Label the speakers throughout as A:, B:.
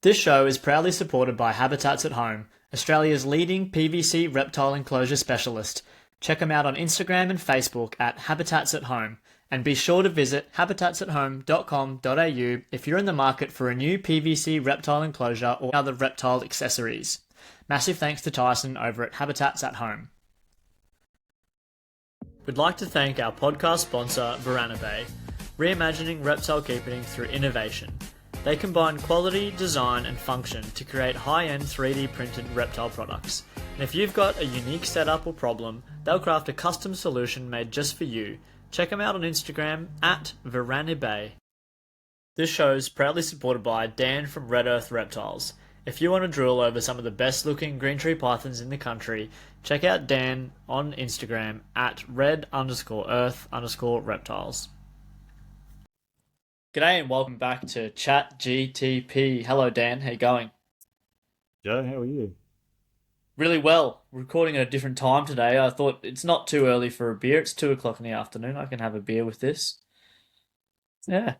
A: This show is proudly supported by Habitats at Home, Australia's leading PVC reptile enclosure specialist. Check them out on Instagram and Facebook at Habitats at Home, and be sure to visit habitatsathome.com.au if you're in the market for a new PVC reptile enclosure or other reptile accessories. Massive thanks to Tyson over at Habitats at Home. We'd like to thank our podcast sponsor, Varana Bay, reimagining reptile keeping through innovation. They combine quality, design, and function to create high-end 3D printed reptile products. And if you've got a unique setup or problem, they'll craft a custom solution made just for you. Check them out on Instagram at Varana Bay. This show is proudly supported by Dan from Red Earth Reptiles. If you want to drool over some of the best looking green tree pythons in the country, check out Dan on Instagram at red_earth_reptiles. G'day and welcome back to Chat GTP. Hello Dan, how you going?
B: Joe, how are you?
A: Really well. Recording at a different time today. I thought it's not too early for a beer. It's 2 o'clock in the afternoon. I can have a beer with this. Yeah.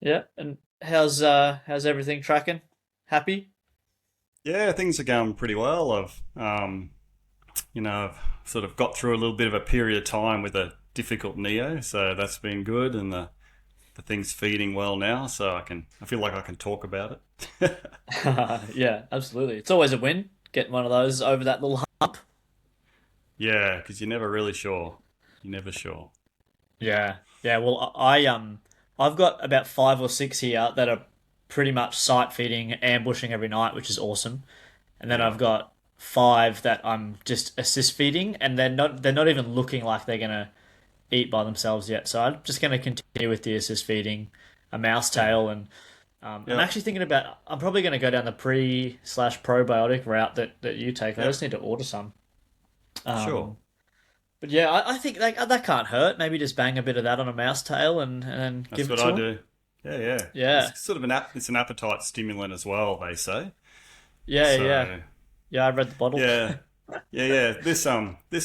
A: Yeah. And how's everything tracking? Happy?
B: Yeah, things are going pretty well. I've sort of got through a little bit of a period of time with a difficult neo, so that's been good, and the thing's feeding well now, so I feel like I can talk about it.
A: Yeah, absolutely. It's always a win getting one of those over that little hump.
B: Yeah, because you're never really sure. You're never sure.
A: Yeah. Yeah, well I've got about 5 or 6 here that are pretty much sight feeding, ambushing every night, which is awesome. And then
B: Yeah.
A: I've got 5 that I'm just assist feeding, and they're not even looking like they're gonna eat by themselves yet. So I'm just gonna continue with the assist feeding, a mouse tail, and I'm
B: Yeah.
A: actually thinking about I'm probably gonna go down the pre/probiotic route that you take. I
B: Yeah.
A: just need to order some.
B: Sure.
A: Um, but yeah, I think that can't hurt. Maybe just bang a bit of that on a mouse tail and
B: That's
A: give it
B: what
A: to
B: I
A: them.
B: do. Yeah, yeah.
A: Yeah,
B: It's sort of it's an appetite stimulant as well, they say.
A: yeah, yeah,
B: So,
A: yeah. I read the bottle.
B: yeah. Yeah, yeah. This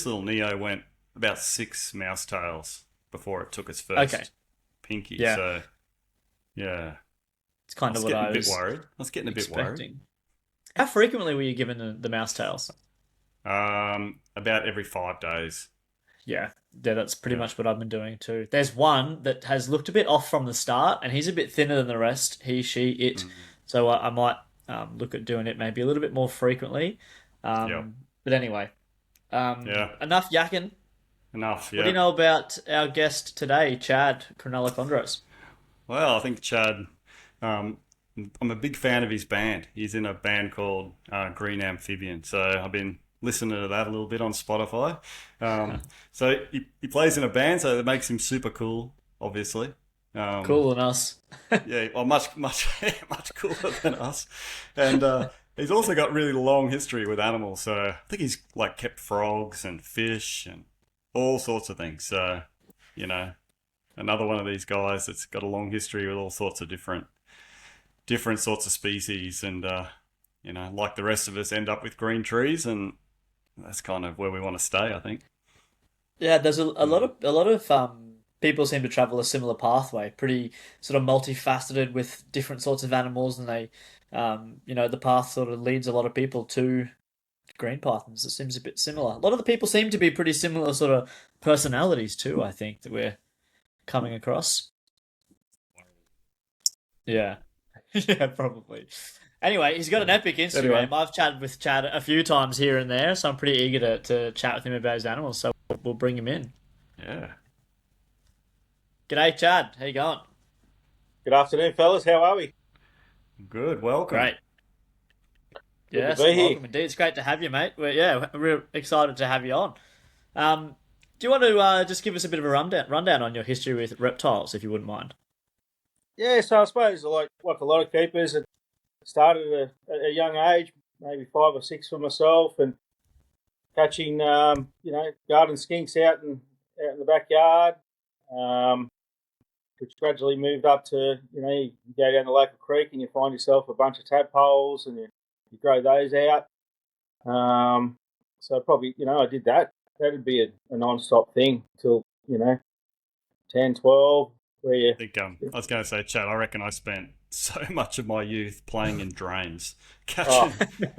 B: little Neo went about 6 mouse tails before it took its
A: Okay,
B: first pinky.
A: yeah,
B: So yeah,
A: it's
B: I
A: kind of
B: was
A: what
B: getting a
A: I
B: bit
A: was
B: worried. I was getting a bit worried.
A: expecting. How frequently were you given the mouse tails?
B: About every 5 days.
A: Yeah, yeah, that's pretty
B: Yeah.
A: much what I've been doing too. There's one that has looked a bit off from the start, and he's a bit thinner than the rest. He, she, it.
B: Mm.
A: So I might look at doing it maybe a little bit more frequently.
B: Yep.
A: But anyway,
B: Yeah.
A: enough yakking.
B: Enough.
A: What do you
B: Yeah.
A: know about our guest today, Chad Cronulla Chondros?
B: Well, I think Chad. Um, I'm a big fan of his band. He's in a band called Green Amphibian. So I've been listening to that a little bit on Spotify. So he plays in a band, so that makes him super cool, obviously. Um,
A: Cooler than us.
B: Yeah, well, much much cooler than us, and he's also got really long history with animals. So I think he's like kept frogs and fish and all sorts of things. So you know, another one of these guys that's got a long history with all sorts of different sorts of species, and like the rest of us, end up with green trees, and that's kind of where we want to stay, I think.
A: Yeah, there's a lot
B: Mm.
A: of people seem to travel a similar pathway, pretty sort of multifaceted with different sorts of animals, and the path sort of leads a lot of people to green pythons. It seems a bit similar. A lot of the people seem to be pretty similar sort of personalities too, I think, that we're coming across. Yeah. Yeah, probably. Anyway, he's got an epic
B: Anyway,
A: Instagram. I've chatted with Chad a few times here and there, so I'm pretty eager to chat with him about his animals. So we'll bring him in.
B: yeah,
A: G'day, Chad. How you going?
C: Good afternoon, fellas. How are we?
B: good, welcome.
A: Great.
C: Good to
A: Yes,
C: be here.
A: welcome indeed. It's great to have you, mate. We're excited to have you on. Do you want to just give us a bit of a rundown on your history with reptiles, if you wouldn't mind?
C: Yeah, so I suppose like a lot of keepers, it started at a young age, maybe 5 or 6 for myself, and catching garden skinks out in the backyard, um, which gradually moved up to you go down the local creek and you find yourself a bunch of tadpoles and you grow those out. So probably I did that. That'd be a non-stop thing till 10, 12. where you...
B: I think I was going to say, Chad, I reckon I spent so much of my youth playing in drains, catching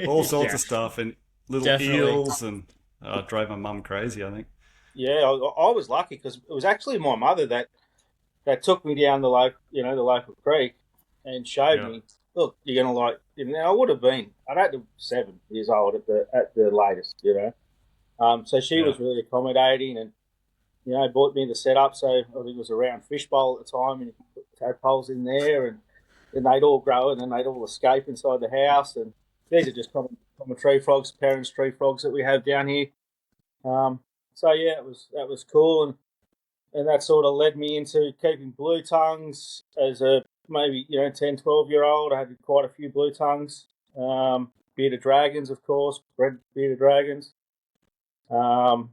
B: all sorts of stuff and little
A: Definitely.
B: eels, and drove my mum crazy, I think.
C: Yeah, I was lucky because it was actually my mother that took me down the local creek and showed
B: Yeah.
C: me, look, you're gonna like. And I would have been, I'd had to be 7 years old at the latest, you know. So she
B: Yeah.
C: was really accommodating and bought me the setup. So I think it was a round fishbowl at the time, and you could put tadpoles in there, and then they'd all grow, and then they'd all escape inside the house. And these are just common tree frogs, parents tree frogs that we have down here. So yeah, that was cool, and that sort of led me into keeping blue tongues as a maybe 10, 12 year old. I had quite a few blue tongues, bearded dragons, of course, red bearded dragons. And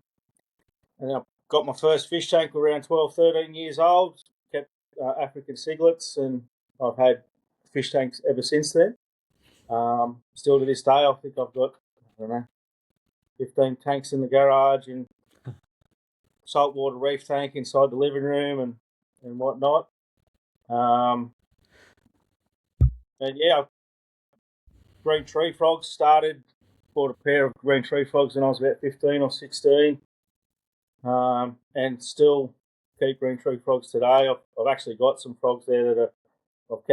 C: then I got my first fish tank around 12, 13 years old. Kept African cichlids, and I've had fish tanks ever since then. Still to this day, I think I've got, I don't know, 15 tanks in the garage and saltwater reef tank inside the living room and whatnot. And yeah, green tree frogs started. Bought a pair of green tree frogs when I was about 15 or 16. And still keep green tree frogs today. I've actually got some frogs there that I've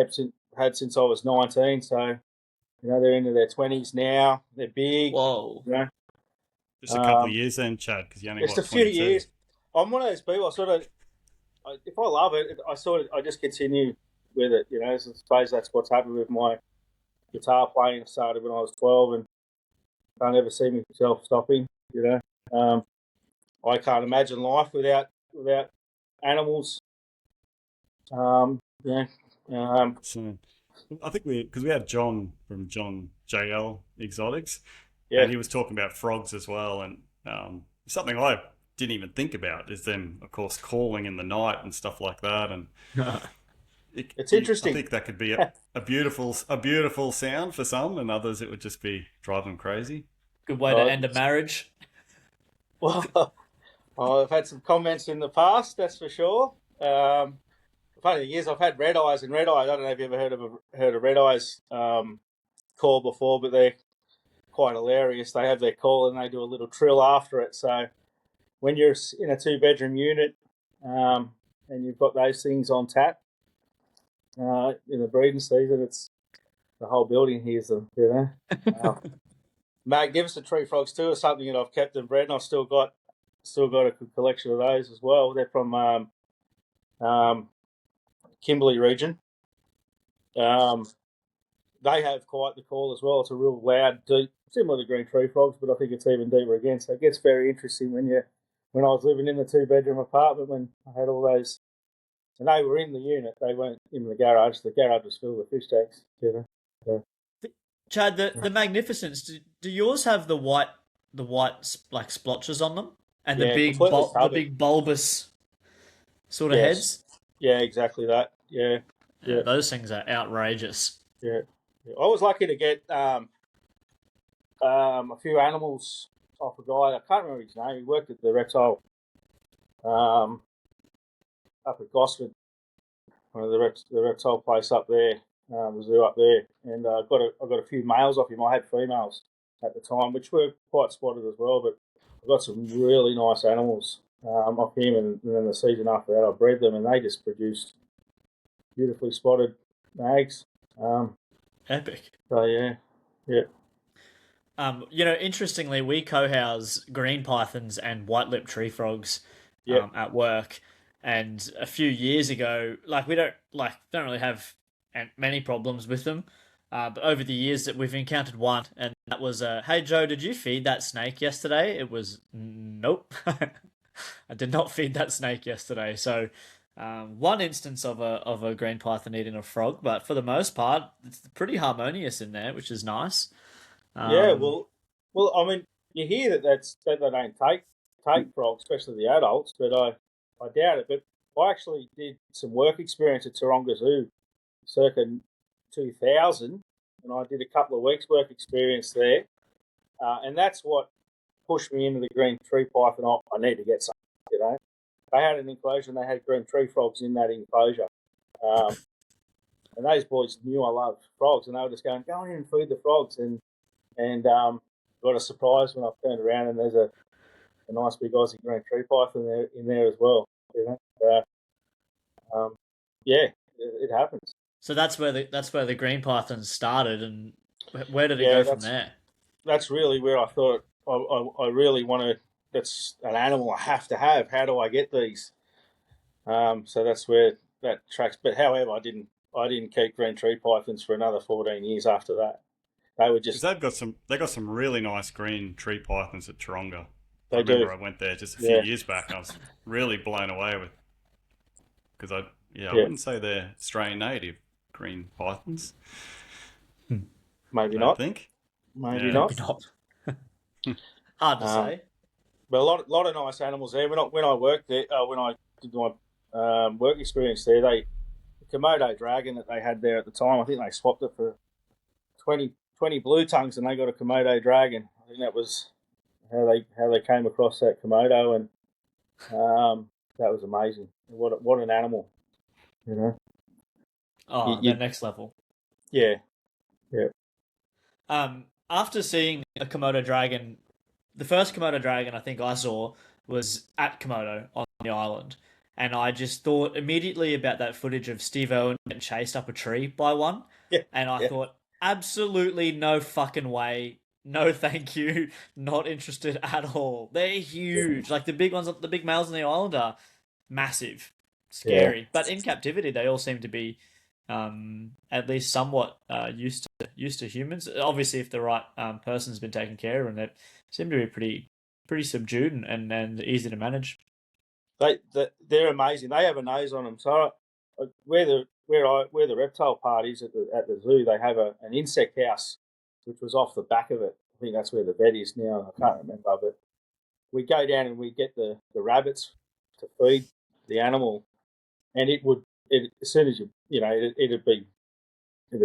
C: had since I was 19. So, they're into their 20s now. They're big.
A: Whoa.
B: Just a couple of years then, Chad, because you only
C: Just
B: got
C: a few
B: 22.
C: years. I'm one of those people. If I love it, I just continue with it. I suppose that's what's happened with my guitar playing. Started when I was 12, and can't ever see myself stopping. I can't imagine life without animals.
B: So, I think because we had John from John JL Exotics,
C: Yeah.
B: and he was talking about frogs as well, and something I didn't even think about is them, of course, calling in the night and stuff like that, and
C: It's interesting.
B: I think that could be a beautiful sound for some, and others it would just be drive them crazy.
A: Good way to end a marriage.
C: Well, I've had some comments in the past, that's for sure. The funny thing is, I've had red eyes, and red eyes. I don't know if you ever heard of red eyes call before, but they're quite hilarious. They have their call and they do a little trill after it. So when you're in a 2-bedroom unit and you've got those things on tap in the breeding season, it's the whole building hears them. Magnificent tree frogs too are something that I've kept and bred, and I've still got a good collection of those as well. They're from Kimberley region. They have quite the call as well. It's a real loud, deep, similar to green tree frogs, but I think it's even deeper again. So it gets very interesting when I was living in the 2-bedroom apartment, when I had all those, and they were in the unit. They weren't in the garage. The garage was filled with fish tanks. So.
A: Chad, the magnificence. Do yours have the white like splotches on them, and
C: Yeah,
A: the big bulbous sort of heads?
C: Yeah, exactly that. Yeah.
A: Those things are outrageous.
C: Yeah. I was lucky to get a few animals off a guy. I can't remember his name. He worked at the reptile up at Gosford, one of the reptile place up there, the zoo up there, and I got a few males off him. I had females at the time, which were quite spotted as well, but I got some really nice animals off him, and then the season after that I bred them, and they just produced beautifully spotted mags.
A: Epic.
C: So yeah.
A: Interestingly, we co-house green pythons and white-lipped tree frogs at work. And a few years ago, we don't really have many problems with them. But over the years that we've encountered one, and that was, hey Joe, did you feed that snake yesterday? It was, nope. I did not feed that snake yesterday. So one instance of a green python eating a frog, but for the most part, it's pretty harmonious in there, which is nice.
C: Well, I mean, you hear that they don't take frogs, especially the adults, but I doubt it. But I actually did some work experience at Taronga Zoo circa 2000, and I did a couple of weeks work experience there, and that's what pushed me into the green tree python. I need to get some, they had an enclosure and they had green tree frogs in that enclosure. And those boys knew I loved frogs, and they were just going, go in and feed the frogs. And got a surprise when I turned around and there's a nice big Aussie green tree python in there as well. You know? Yeah, it happens.
A: So that's where the green pythons started, and where did it go from there?
C: That's really where I thought I really want to. That's an animal I have to have. How do I get these? So that's where that tracks. But however, I didn't keep green tree pythons for another 14 years after that. They were just.
B: They got some really nice green tree pythons at Taronga. I
C: remember
B: I went there just a few years back, and I was really blown away with because I wouldn't say they're Australian native green pythons.
C: Maybe not.
B: I think
C: maybe not.
A: Hard to say.
C: But a lot of nice animals there. When I worked there, when I did my work experience there, the Komodo dragon that they had there at the time, I think they swapped it for 20 blue tongues, and they got a Komodo dragon. I think that was how they came across that Komodo, and that was amazing. What an animal, you know.
A: Oh, the next level.
C: Yeah.
A: After seeing a Komodo dragon, the first Komodo dragon I think I saw was at Komodo on the island, and I just thought immediately about that footage of Steve Irwin getting chased up a tree by one, and I thought, absolutely no fucking way. No, thank you. Not interested at all. They're huge. Like the big ones, the big males on the island are massive, scary. But in captivity, they all seem to be at least somewhat used to humans. Obviously, if the right person's been taken care of, and they seem to be pretty subdued and easy to manage.
C: They're amazing. They have a nose on them. So where the reptile part is at the zoo, they have an insect house, which was off the back of it. I think that's where the vet is now. I can't remember, but we go down and we get the rabbits to feed the animal, and as soon as it'd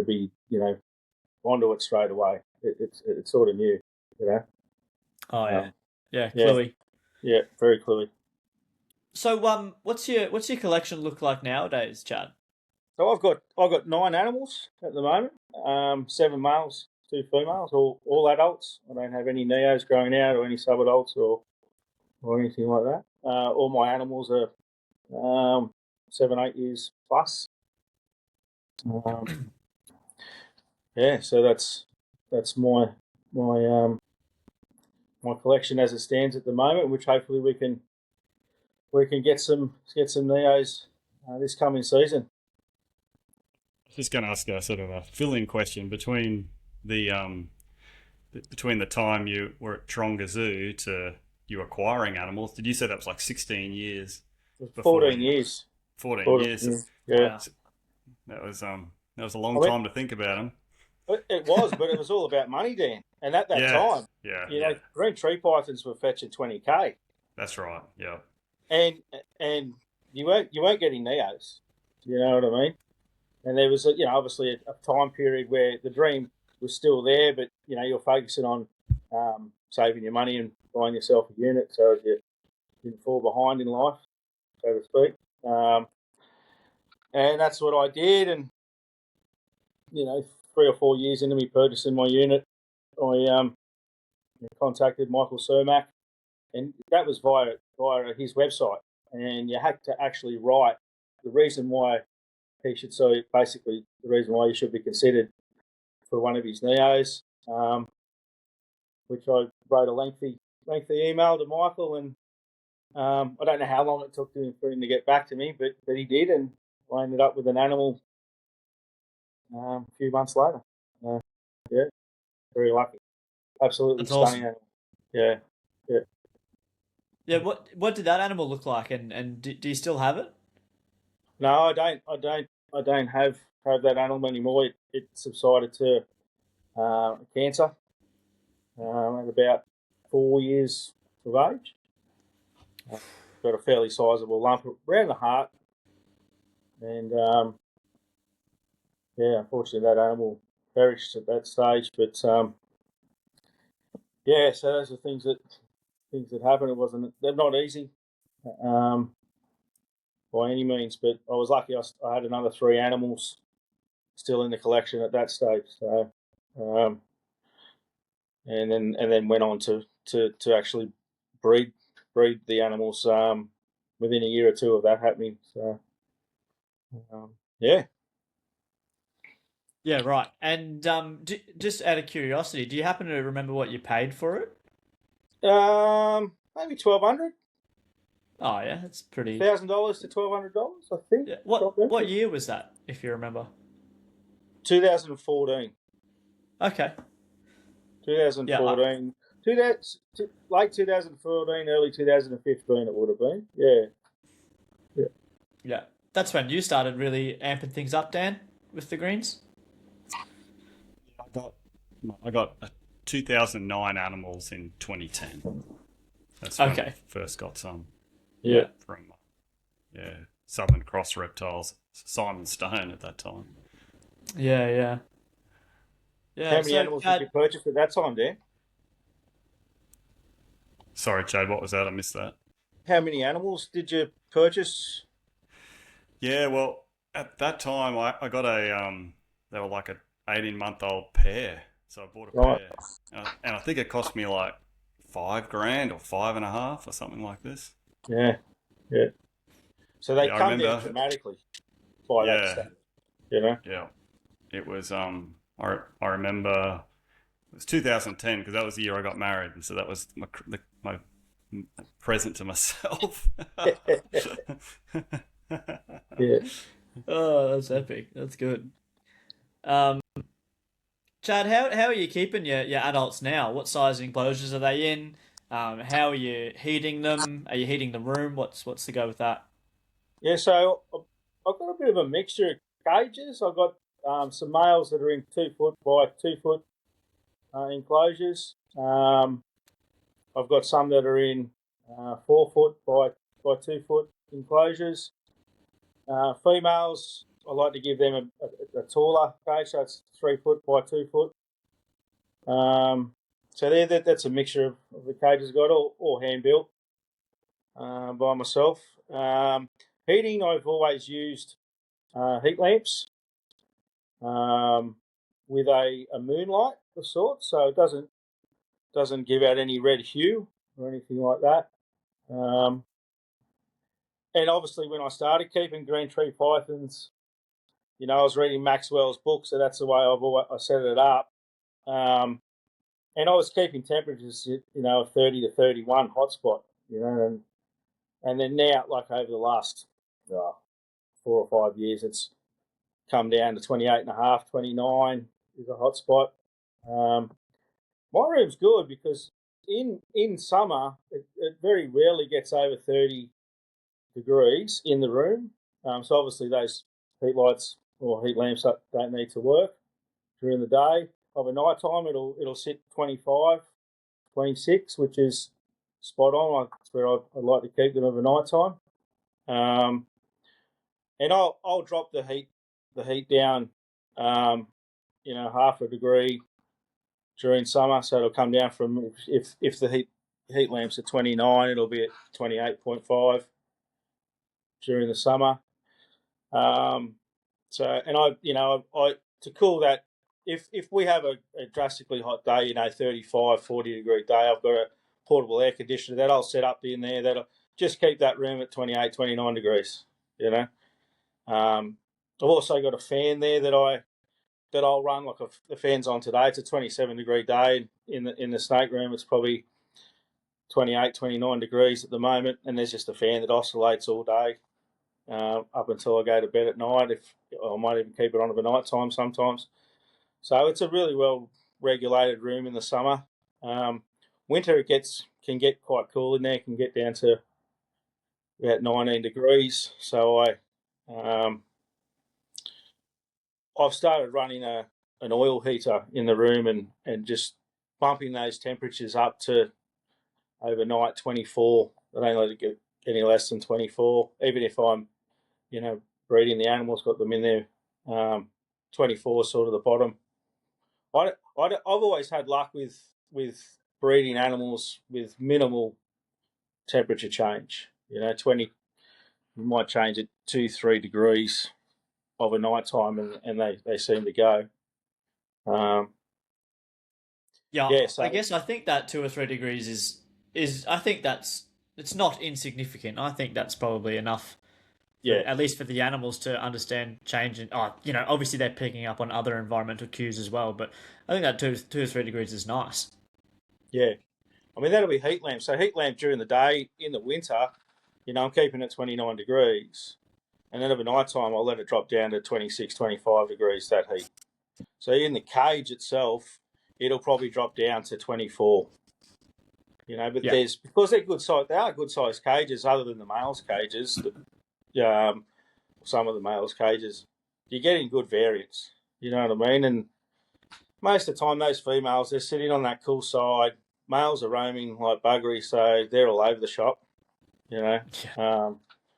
C: be onto it straight away. It's sort of new, you know.
A: Oh yeah, cluey.
C: Yeah, very cluey.
A: So what's your collection look like nowadays, Chad?
C: So I've got 9 animals at the moment. 7 males, 2 females, all adults. I don't have any neos growing out or any sub-adults or anything like that. All my animals are 7-8 years plus. So that's my collection as it stands at the moment, which hopefully we can get some neos this coming season.
B: Just going to ask a sort of a fill-in question between the time you were at Taronga Zoo to you acquiring animals. Did you say that was like 16 years?
C: 14 years.
B: 14 years.
C: Yeah.
B: That was a long time to think about them.
C: It was, but it was all about money, Dan. And at that time, green tree pythons were fetching 20K.
B: That's right. Yeah.
C: And you weren't getting neos. You know what I mean? And there was obviously a time period where the dream was still there, but you're focusing on saving your money and buying yourself a unit so you didn't fall behind in life, so to speak. And that's what I did. And 3 or 4 years into me purchasing my unit, I contacted Michael Cermak, and that was via his website. And you had to actually write the reason why he should. So basically, the reason why you should be considered for one of his neos, which I wrote a lengthy email to Michael, and I don't know how long it took for him to get back to me, but he did, and I ended up with an animal a few months later. Very lucky. Absolutely
A: That's
C: stunning
A: awesome.
C: animal. Yeah.
A: What did that animal look like, and do you still have it?
C: No, I don't have that animal anymore. It subsided to cancer at about 4 years of age. Got a fairly sizable lump around the heart, and unfortunately that animal perished at that stage. But so those are things that happen. They're not easy. by any means, but I was lucky. I had another 3 animals still in the collection at that stage. So, and then went on to actually breed the animals within a year or two of that happening. So, yeah.
A: Yeah, right. And just out of curiosity, do you happen to remember what you paid for it?
C: Maybe 1,200.
A: Oh yeah, that's pretty.
C: $1,000 to $1,200, I think.
A: Yeah. What year was that, if you remember?
C: 2014.
A: Okay. Yeah.
C: 2014. Late 2014, early 2015 it would have been. Yeah. Yeah.
A: Yeah. That's when you started really amping things up, Dan, with the greens.
B: I got 2009 animals in 2010. That's when I
A: Okay.
B: first got some.
C: Yeah.
B: From Southern Cross Reptiles, Simon Stone at that time.
A: Yeah, yeah. Yeah.
C: How many
A: So,
C: animals did you purchase at that time, Dan?
B: Sorry, Chad, what was that? I missed that.
C: How many animals did you purchase?
B: Yeah, well, at that time I got they were like a 18-month-old pair, so I bought a
C: Right.
B: pair, and I think it cost me like $5,000 or 5.5 or something like this.
C: Yeah. Yeah. So they
B: Yeah, I
C: come down
B: remember.
C: dramatically by that
B: Yeah,
C: stage, you know?
B: yeah. It was I remember it was 2010 because that was the year I got married, and so that was my present to myself.
C: Yeah.
A: Oh, that's epic. That's good. Um, Chad, how are you keeping your adults now? What size enclosures are they in? How are you heating them? Are you heating the room? What's the go with that?
C: Yeah, so I've got a bit of a mixture of cages. I've got some males that are in 2 foot by 2 foot enclosures. I've got some that are in 4 foot by 2 foot enclosures. Females, I like to give them a taller cage, so it's 3 foot by 2 foot. So that's a mixture of the cages I've got, all hand built by myself. Heating, I've always used heat lamps with a moonlight of sorts, so it doesn't give out any red hue or anything like that. And obviously, when I started keeping green tree pythons, I was reading Maxwell's book, so that's the way I set it up. And I was keeping temperatures, of 30 to 31 hotspot, and then now, like over the last 4 or 5 years, it's come down to 28 and a half, 29 is a hotspot. My room's good because in summer, it very rarely gets over 30 degrees in the room. So obviously those heat lights or heat lamps don't need to work during the day. Over night time, it'll sit 25, 26, which is spot on. That's where I like to keep them over night time. And I'll drop the heat down, half a degree during summer, so it'll come down from if the heat lamps at 29, it'll be at 28.5 during the summer. So, and I to cool that, if we have a drastically hot day, 35, 40 degree day, I've got a portable air conditioner that I'll set up in there that'll just keep that room at 28, 29 degrees. I've also got a fan there that I'll run. Like if the fan's on today, it's a 27 degree day in the snake room. It's probably 28, 29 degrees at the moment, and there's just a fan that oscillates all day up until I go to bed at night. If I might even keep it on at night time sometimes. So it's a really well regulated room in the summer. Winter can get quite cool in there. Can get down to about 19 degrees. So I've started running an oil heater in the room and just bumping those temperatures up to overnight 24. I don't let it get any less than 24, even if I'm, breeding the animals, got them in there. 24 sort of the bottom. I've always had luck with breeding animals with minimal temperature change. 20 you might change it 2-3 degrees of a night time, and they seem to go.
A: Yeah,
C: So
A: I think that 2 or 3 degrees is I think it's not insignificant. I think that's probably enough for
C: yeah,
A: at least for the animals to understand change. And obviously they're picking up on other environmental cues as well. But I think that 2 or 3 degrees is nice.
C: yeah. I mean, that'll be heat lamp. So heat lamp during the day, in the winter, I'm keeping it 29 degrees. And then over night time, I'll let it drop down to 26, 25 degrees, that heat. So in the cage itself, it'll probably drop down to 24. But
A: Yeah.
C: because they are good sized cages, other than the males' cages, some of the males' cages, you're getting good variance. You know what I mean? And most of the time, those females, they're sitting on that cool side. Males are roaming like buggery, so they're all over the shop.
A: Yeah.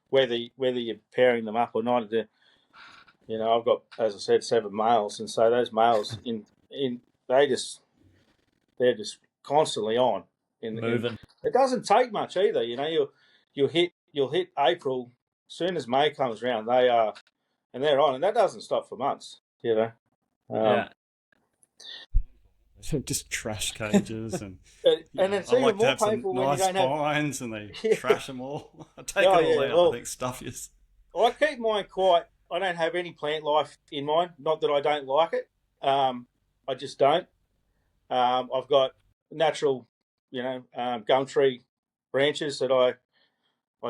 C: Whether you're pairing them up or not, I've got, as I said, 7 males, and so those males they're just constantly on.
A: Moving.
C: It doesn't take much either. You'll hit April. As soon as May comes around, and they're on, and that doesn't stop for months.
A: Yeah.
B: Just trash cages, and
C: and it's
B: I
C: even
B: like to
C: more
B: have some
C: painful when you
B: nice
C: don't have.
B: finds, and they
C: Yeah.
B: trash them all. I take
C: Oh,
B: it all
C: yeah,
B: out.
C: well-
B: I think stuff is.
C: I keep mine quiet. I don't have any plant life in mine. Not that I don't like it. I just don't. I've got natural, gum tree branches that I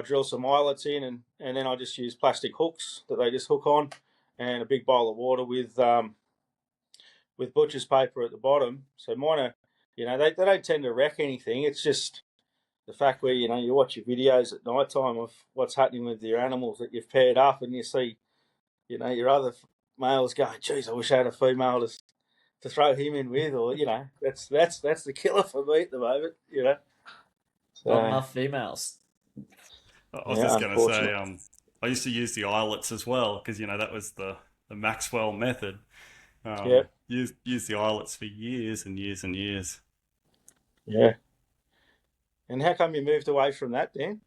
C: drill some eyelets in, and then I just use plastic hooks that they just hook on, and a big bowl of water with butcher's paper at the bottom. So mine are, they don't tend to wreck anything. It's just the fact where, you watch your videos at night time of what's happening with your animals that you've paired up, and you see, your other males going, geez, I wish I had a female to throw him in with, or, that's the killer for me at the moment, So,
A: Not enough females.
B: I was just going to say, I used to use the eyelets as well because that was the Maxwell method.
C: Yeah.
B: Used the eyelets for years and years and years.
C: Yeah. And how come you moved away from that, Dan?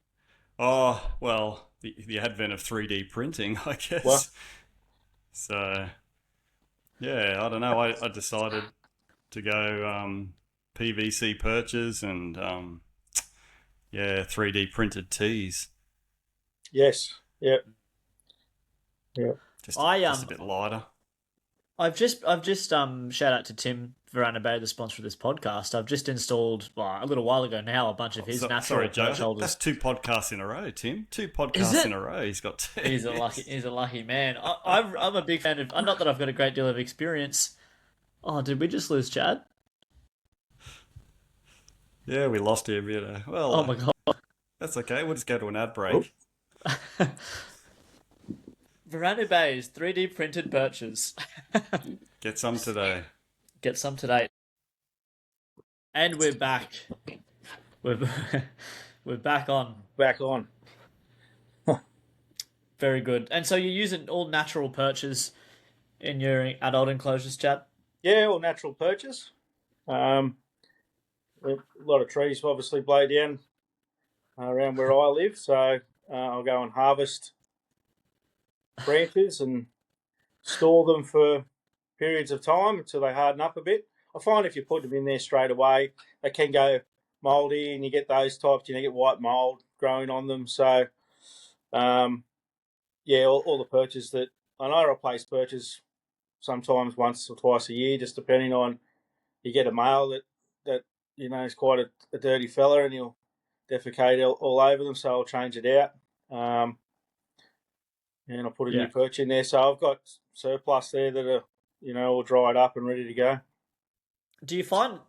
B: Oh, well, the advent of 3D printing, I guess.
C: Well-
B: So, yeah, I don't know. I decided to go PVC perches and 3D printed tees.
C: Yes. Yep. Yep.
B: Just a bit lighter.
A: I've just shout out to Tim Verana Bay, the sponsor of this podcast. I've just installed a little while ago now a bunch of his natural
B: Sorry, Joe.
A: perch holders.
B: That's 2 podcasts in a row, Tim. 2 podcasts in a row. He's got 2.
A: He's a lucky man. I'm a big fan of. Not that I've got a great deal of experience. Oh, did we just lose Chad?
B: Yeah, we lost him. Well,
A: Oh my god.
B: that's okay. We'll just go to an ad break.
A: Verana Bay's 3D printed perches.
B: Get some today.
A: Get some today. And we're back. We're back on.
C: Back on.
A: Very good. And so you're using all natural perches in your adult enclosures, Chad?
C: Yeah, all natural perches. A lot of trees obviously blow down around where I live, so I'll go and harvest branches and store them for periods of time until they harden up a bit. I find if you put them in there straight away, they can go mouldy, and you get those types. You get white mould growing on them. So, all the perches that I replace perches sometimes once or twice a year, just depending on. You get a male that is quite a dirty fella, and he'll defecate all over them. So I'll change it out. And I'll put a new perch in there. So I've got surplus there that are, all dried up and ready to go.
A: Do you find,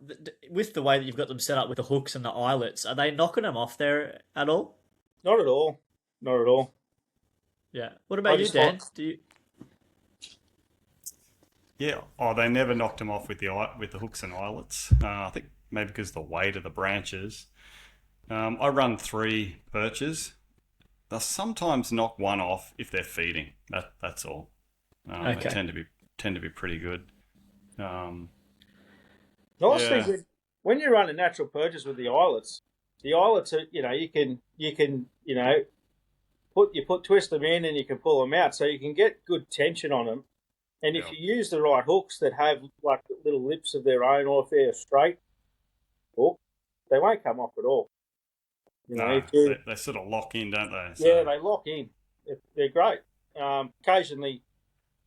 A: with the way that you've got them set up with the hooks and the eyelets, are they knocking them off there at all?
C: Not at all. Not at all.
A: Yeah. What about you, Dan? Do you?
B: Yeah. Oh, they never knocked them off with the hooks and eyelets. I think maybe because of the weight of the branches. I run 3 perches. They'll sometimes knock one off if they're feeding. That's all.
A: Okay.
B: They tend to be pretty good.
C: Nice thing when you're running natural perches with the eyelets are, you can twist them in and you can pull them out, so you can get good tension on them. And if you use the right hooks that have like little lips of their own, or if they're a straight hook, they won't come off at all.
B: They sort of lock in, don't they?
C: So, yeah, they lock in. They're great. Occasionally,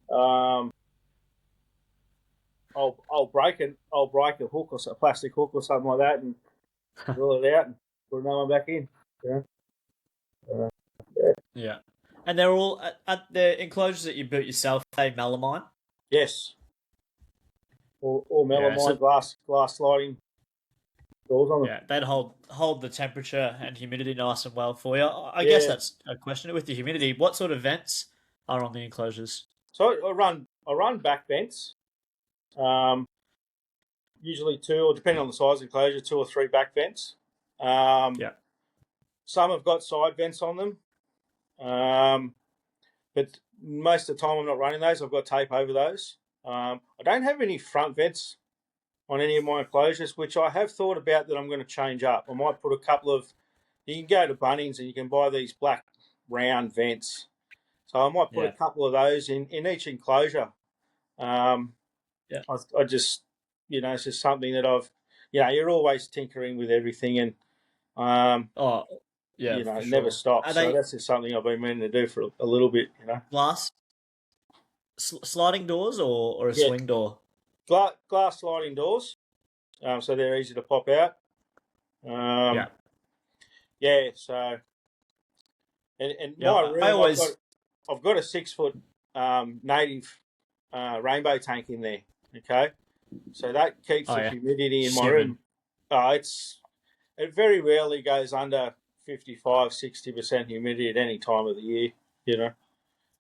C: I'll break a hook or a plastic hook or something like that, and reel it out and put another one back in.
A: Yeah. And they're all at the enclosures that you built yourself. Are they melamine?
C: Yes. All melamine, glass sliding doors on them.
A: Yeah, they'd hold the temperature and humidity nice and well for you. I guess that's a question with the humidity. What sort of vents are on the enclosures?
C: So I run back vents. Usually 2, or depending on the size of the enclosure, 2 or 3 back vents. Some have got side vents on them. But most of the time I'm not running those. I've got tape over those. I don't have any front vents on any of my enclosures, which I have thought about that I'm going to change up. I might put a couple of... You can go to Bunnings and you can buy these black round vents. So I might put a couple of those in each enclosure. I just... it's just something that I've... you're always tinkering with everything, and... it never stops. So that's just something I've been meaning to do for a little bit,
A: Glass? Sliding doors or a swing door?
C: Glass sliding doors. So they're easy to pop out. So... And my room, I've got a 6-foot native rainbow tank in there, okay? So that keeps the humidity in my room. It very rarely goes under 55-60% humidity at any time of the year,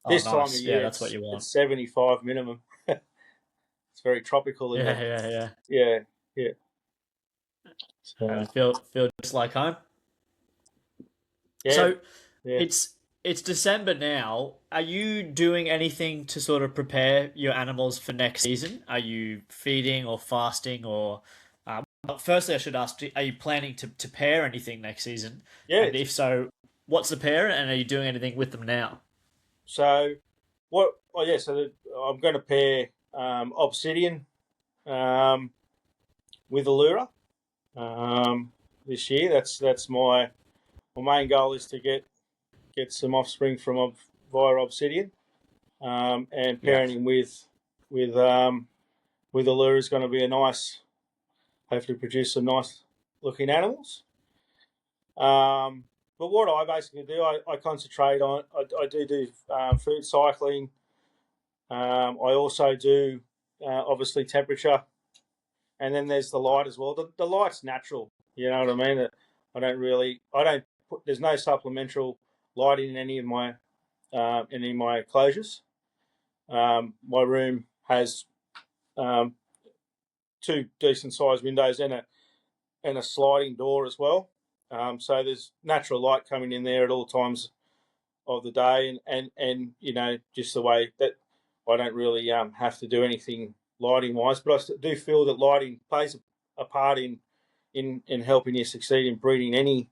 C: This time of year,
A: that's what you want.
C: It's 75 minimum. It's very tropical in there. Yeah.
A: So feel just like home.
C: Yeah.
A: So it's December now. Are you doing anything to sort of prepare your animals for next season? Are you feeding or fasting or... firstly, I should ask, are you planning to pair anything next season?
C: Yeah.
A: And if so, what's the pair, and are you doing anything with them now?
C: So, I'm going to pair obsidian with allura this year. That's my main goal, is to get some offspring via obsidian, and pairing him with allura is going to be a nice... Hopefully produce some nice looking animals. But what I basically do, I concentrate on, I do food cycling. I also do, obviously, temperature. And then there's the light as well. The light's natural, you know what I mean? There's no supplemental lighting in any of my enclosures. My room has 2 decent sized windows and a sliding door as well. So there's natural light coming in there at all times of the day, and just the way that I don't really have to do anything lighting wise, but I do feel that lighting plays a part in helping you succeed in breeding any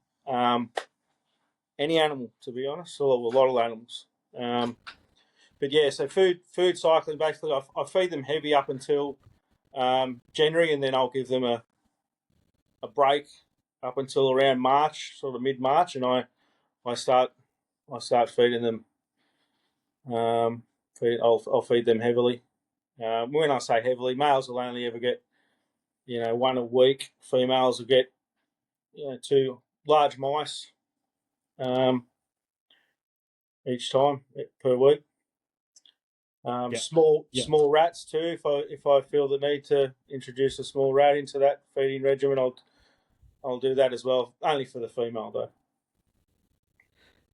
C: animal, to be honest, or a lot of animals. So food cycling, basically I feed them heavy up until January, and then I'll give them a break up until around March, sort of mid-March, and I start feeding them. I'll feed them heavily. When I say heavily, males will only ever get 1 a week. Females will get 2 large mice each time per week. Small rats too. If I feel the need to introduce a small rat into that feeding regimen, I'll do that as well. Only for the female though.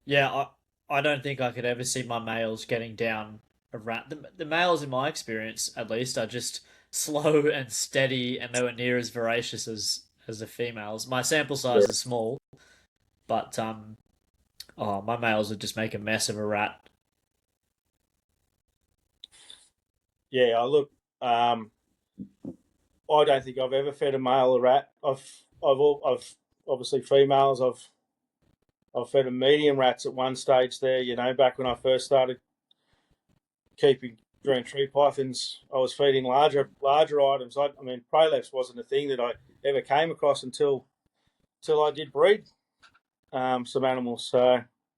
A: Yeah, I don't think I could ever see my males getting down a rat. The males, in my experience at least, are just slow and steady, and nowhere near as voracious as the females. My sample size is small, but my males would just make a mess of a rat.
C: Yeah, I don't think I've ever fed a male a rat. I've obviously females. I've fed them medium rats at one stage there. Back when I first started keeping green tree pythons, I was feeding larger items. I mean, prolapse wasn't a thing that I ever came across until I did breed some animals,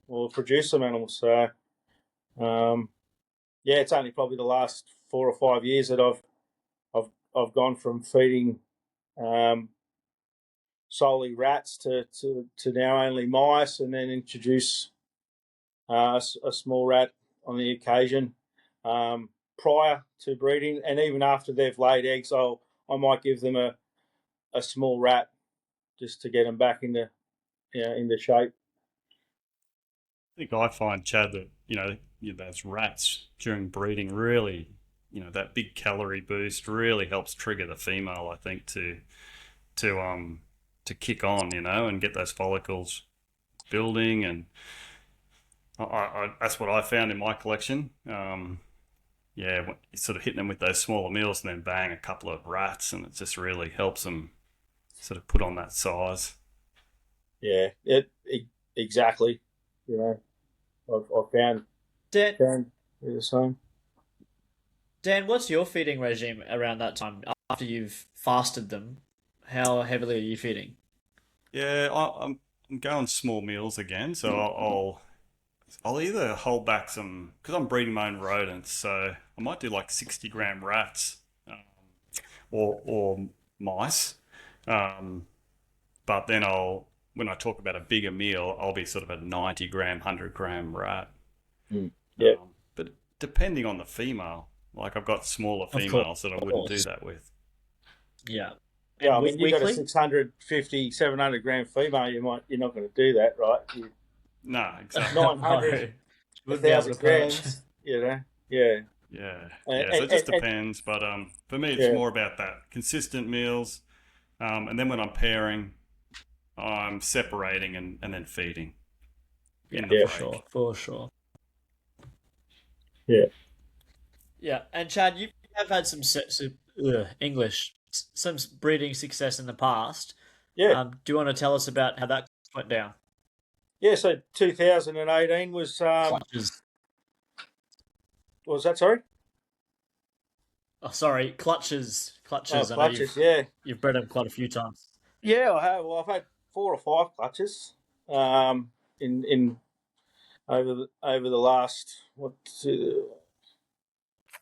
C: or produce some animals. So, it's only probably the last 4 or 5 years that I've gone from feeding solely rats to now only mice, and then introduce a small rat on the occasion. Prior to breeding, and even after they've laid eggs, I might give them a small rat just to get them back into shape.
B: I think I find, Chad, that those rats during breeding really, that big calorie boost really helps trigger the female, I think, to kick on, and get those follicles building. And I that's what I found in my collection. Sort of hitting them with those smaller meals and then bang, a couple of rats, and it just really helps them sort of put on that size.
C: Yeah, exactly. I've found the same.
A: Dan, what's your feeding regime around that time after you've fasted them? How heavily are you feeding?
B: Yeah, I'm going small meals again, so I'll either hold back some, because I'm breeding my own rodents, so I might do like 60-gram rats, or mice. But then when I talk about a bigger meal, I'll be sort of a 90-gram, 100-gram rat.
C: Yeah.
B: But depending on the female, like I've got smaller females that I wouldn't do that with.
A: Yeah.
C: Yeah,
A: And
C: I mean, you got a
A: weekly?
C: 650, 700-gram female, you're not going to do that, right?
B: No, exactly.
C: 900,
A: Wouldn't be able to
C: 1,000
A: punch.
C: grams, Yeah.
B: Yeah,
C: And,
B: so it just
C: and-
B: depends. But for me, it's
C: Yeah.
B: more about that consistent meals. And then when I'm pairing, I'm separating and then feeding in the
C: Yeah.
B: break.
A: For sure.
C: Yeah.
A: Yeah, and Chad, you have had some some breeding success in the past.
C: Yeah.
A: Do you want to tell us about how that went down?
C: Yeah, so 2018 was,
A: Clutches.
C: what was that, sorry?
A: Oh, sorry, clutches. Clutches. I know
C: Clutches, yeah.
A: you've bred them quite a few times.
C: Yeah, I have. Well, I've had 4 or 5 clutches in over the last,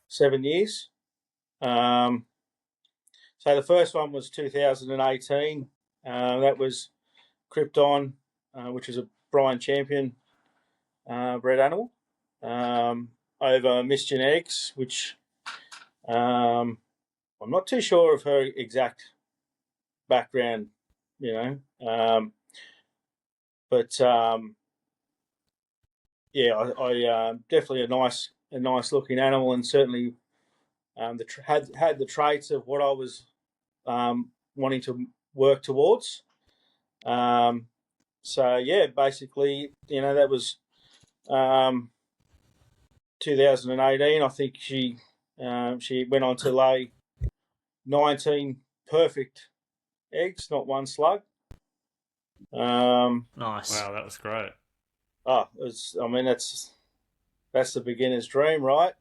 C: 7 years. So the first one was 2018. That was Krypton, which is a Brian Champion bred animal, over Miss Genetics, which I'm not too sure of her exact background, but I definitely a nice looking animal, and certainly had the traits of what I was wanting to work towards. So yeah, basically, that was 2018. I think she went on to lay 19 perfect eggs, not one slug.
A: Nice.
B: Wow, that was great.
C: That's the beginner's dream, right?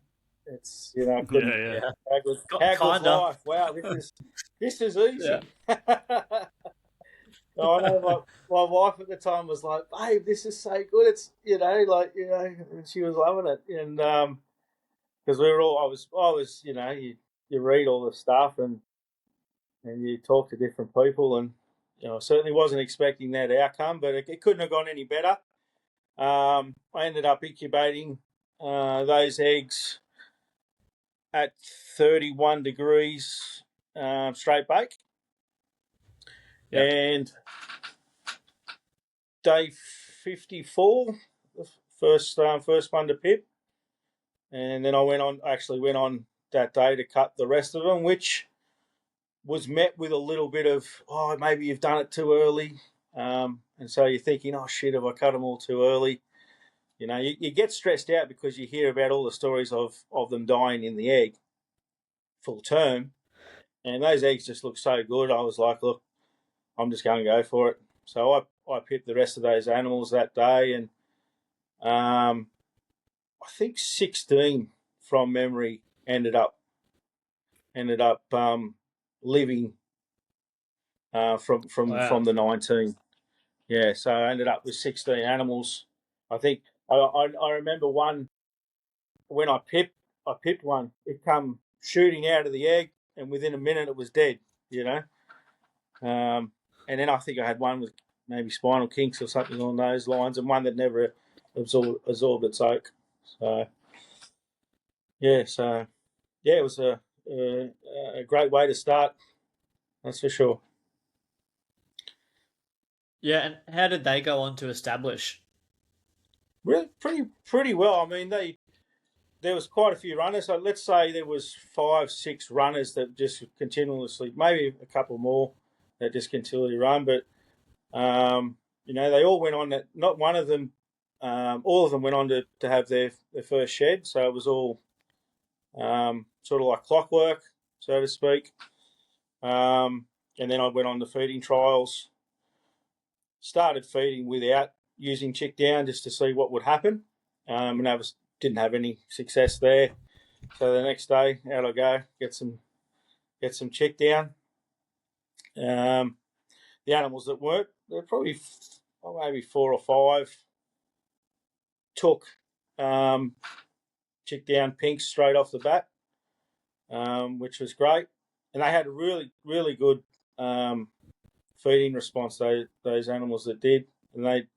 C: It's couldn't.
B: Yeah.
C: How good's
A: Kinda.
C: life? Wow, this is easy.
A: Yeah.
C: I know my wife at the time was like, "Babe, this is so good." It's and she was loving it, and because we were all, I was, you read all the stuff and you talk to different people, and I certainly wasn't expecting that outcome, but it couldn't have gone any better. I ended up incubating those eggs at 31 degrees straight bake.
A: Yeah.
C: And day 54, the first one to pip. And then I went on that day to cut the rest of them, which was met with a little bit of, maybe you've done it too early. And so you're thinking, oh shit, have I cut them all too early? You get stressed out because you hear about all the stories of them dying in the egg full term. And those eggs just look so good. I was like, look, I'm just going to go for it. So I pipped the rest of those animals that day, and I think 16 from memory ended up living from
A: Wow.
C: the 19. Yeah, so I ended up with 16 animals. I think I remember one when I pipped one. It come shooting out of the egg, and within a minute it was dead. You know, and then I think I had one with maybe spinal kinks or something along those lines, and one that never absorbed its oak. So yeah, it was a great way to start. That's for sure.
A: Yeah, and how did they go on to establish?
C: Really, pretty well. I mean, there was quite a few runners. So let's say there was 5, 6 runners that just continuously, maybe a couple more that just continually run. But they all went on that. Not one of them, all of them went on to have their first shed. So it was all sort of like clockwork, so to speak. And then I went on the feeding trials. Started feeding without using chick down just to see what would happen, and I didn't have any success there. So the next day, out I go, get some chick down. The animals that weren't, they're probably maybe 4 or 5 took chick down pinks straight off the bat, which was great, and they had a really good feeding response. Those animals that did, and they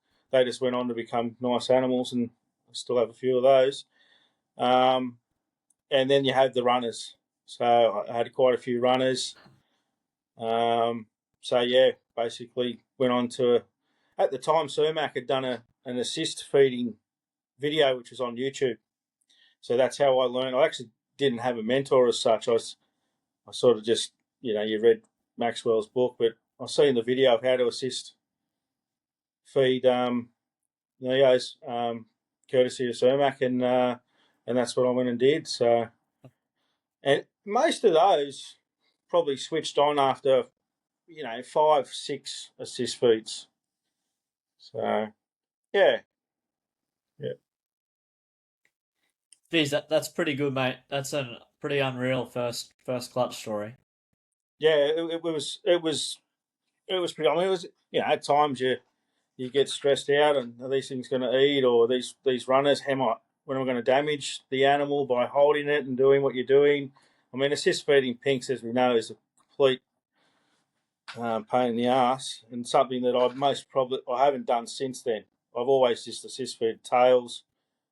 C: just went on to become nice animals, and I still have a few of those. And then you have the runners. So I had quite a few runners. So yeah, basically went on to. At the time, Cermak had done an assist feeding video, which was on YouTube. So that's how I learned. I actually didn't have a mentor as such. I sort of just, you read Maxwell's book, but I seen the video of how to assist feed Neos, courtesy of Cermak, and that's what I went and did. So, and most of those probably switched on after 5, 6 assist feeds. So yeah, yeah,
A: Geez, that's pretty good, mate. That's a pretty unreal first clutch story.
C: yeah. It was pretty. I mean, it was at times you get stressed out, and are these things going to eat, or these runners? When am I going to damage the animal by holding it and doing what you're doing? I mean, assist feeding pinks, as we know, is a complete pain in the ass, and something that I haven't done since then. I've always just assist fed tails,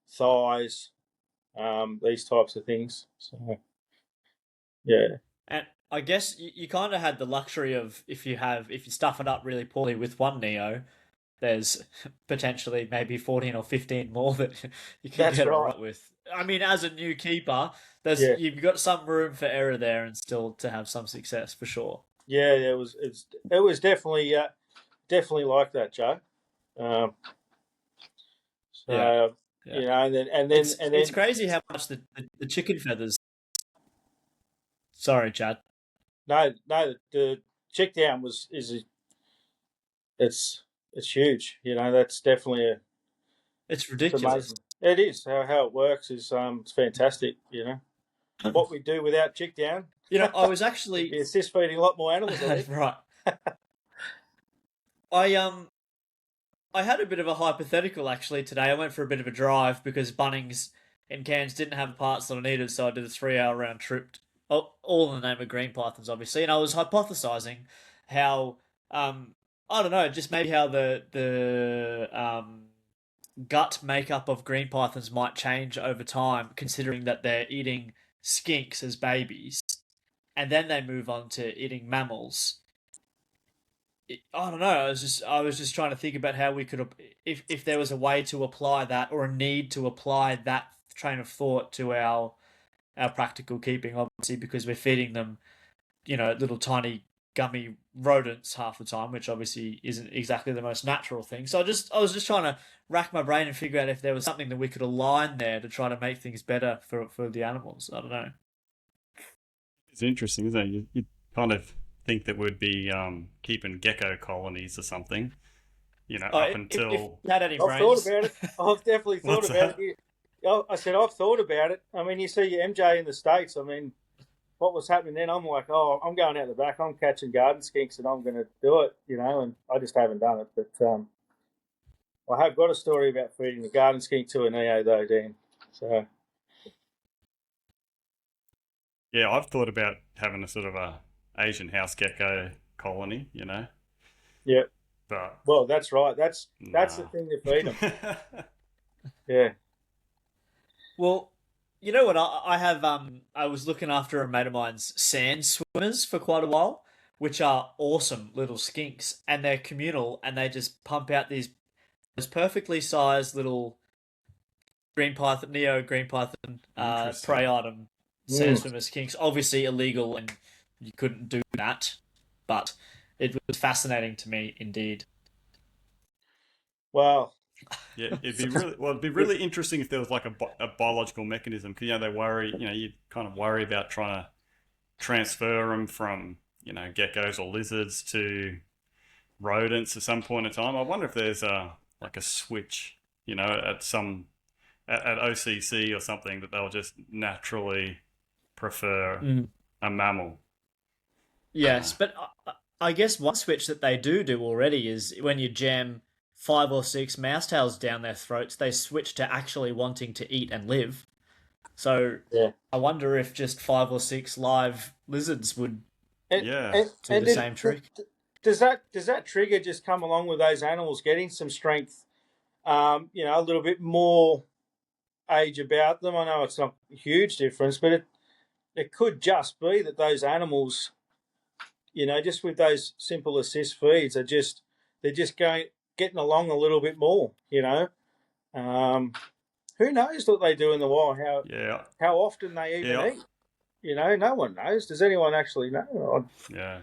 C: thighs, these types of things. So yeah,
A: And I guess you kind of had the luxury of if you stuff it up really poorly with one Neo, there's potentially maybe 14 or 15 more that you can
C: that's
A: get it
C: right.
A: right with. I mean, as a new keeper,
C: Yeah,
A: you've got some room for error there and still to have some success for sure.
C: yeah. It was definitely like that, Joe. Um,
A: Yeah,
C: so
A: yeah.
C: and then
A: It's crazy how much the chicken feathers. Sorry, Chad.
C: no, the check down it's huge. That's definitely
A: It's
C: it's
A: ridiculous.
C: amazing. It is how it works is it's fantastic. What we do without chick down,
A: I was
C: we'd be
A: actually
C: assist feeding a lot more animals, I think.
A: right. I I had a bit of a hypothetical actually today. I went for a bit of a drive because Bunnings in Cairns didn't have the parts that I needed, so I did a 3 hour round trip. All in the name of green pythons, obviously. And I was hypothesizing how I don't know, just maybe how the gut makeup of green pythons might change over time, considering that they're eating skinks as babies, and then they move on to eating mammals. I don't know. I was just trying to think about how we could, if there was a way to apply that or a need to apply that train of thought to our practical keeping, obviously because we're feeding them, little tiny gummy rodents half the time, which obviously isn't exactly the most natural thing. So I was just trying to rack my brain and figure out if there was something that we could align there to try to make things better for the animals. I don't know.
B: It's interesting, isn't it? You kind of think that we'd be keeping gecko colonies or something, up
A: If
B: until.
A: you had any
C: I've thought
A: brains.
C: about it. I've definitely thought
B: What's
C: about
B: that?
C: it. I said I've thought about it. I mean, you see MJ in the States. I mean, what was happening then? I'm like, oh, I'm going out the back. I'm catching garden skinks, and I'm going to do it. And I just haven't done it. But I have got a story about feeding the garden skink to a neo, though, Dan. So
B: Yeah, I've thought about having a sort of a Asian house gecko colony,
C: yeah,
B: but
C: well, that's right. That's the
B: nah.
C: thing to feed them. Yeah,
A: Well, you know what? I have. I was looking after a mate of mine's sand swimmers for quite a while, which are awesome little skinks, and they're communal, and they just pump out those perfectly sized little green python, prey
B: Interesting.
A: item sand
C: mm.
A: swimmer skinks. Obviously illegal, and you couldn't do that, but it was fascinating to me indeed.
C: Well,
B: Yeah, it'd be really interesting if there was like a biological mechanism because they worry, you kind of worry about trying to transfer them from geckos or lizards to rodents at some point in time. I wonder if there's a switch, at OCC or something that they'll just naturally prefer
A: Mm.
B: a mammal.
A: Yes, but I guess one switch that they do already is when you jam 5 or 6 mouse tails down their throats, they switch to actually wanting to eat and live. So
C: yeah.
A: I wonder if just 5 or 6 live lizards would
C: And
B: Yeah,
C: and,
A: do
C: and
A: the same trick.
C: does that trigger just come along with those animals getting some strength? A little bit more age about them. I know it's not a huge difference, but it could just be that those animals, just with those simple assist feeds, they're just getting along a little bit more. Um, who knows what they do in the wild?
B: yeah,
C: How often they even
B: yeah,
C: eat? No one knows. Does anyone actually know?
B: yeah.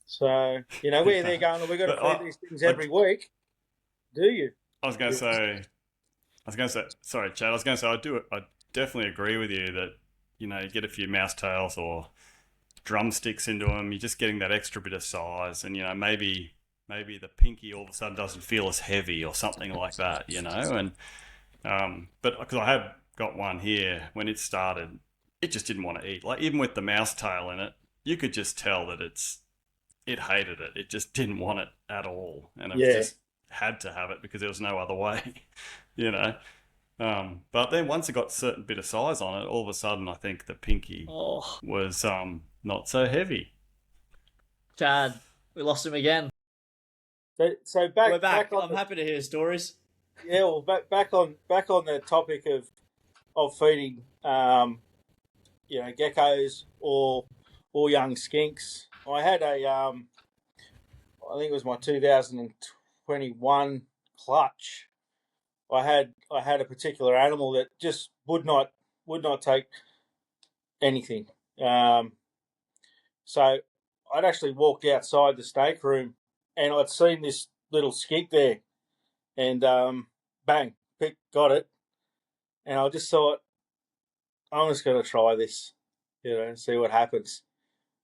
C: So where they're going, we've got to
B: But
C: feed these things
B: I,
C: every week. Do you?
B: I was going to say, sorry, Chad. I was going to say, I definitely agree with you that you get a few mouse tails or drumsticks into them, you're just getting that extra bit of size, and maybe the pinky all of a sudden doesn't feel as heavy or something like that, and but because I have got one here, when it started, it just didn't want to eat. Like even with the mouse tail in it, you could just tell that it hated it. It just didn't want it at all, and it
C: Yeah.
B: just had to have it because there was no other way, you know. But then once it got a certain bit of size on it, all of a sudden I think the pinky
A: Oh,
B: was not so heavy.
A: Chad, we lost him again.
C: So
A: We're back.
C: back on
A: I'm happy to hear stories.
C: back on the topic of feeding geckos or young skinks. I had I think it was my 2021 clutch. I had a particular animal that just would not take anything. So I'd actually walked outside the stake room and I'd seen this little skink there, and bang, got it. And I just thought, I'm just going to try this, and see what happens.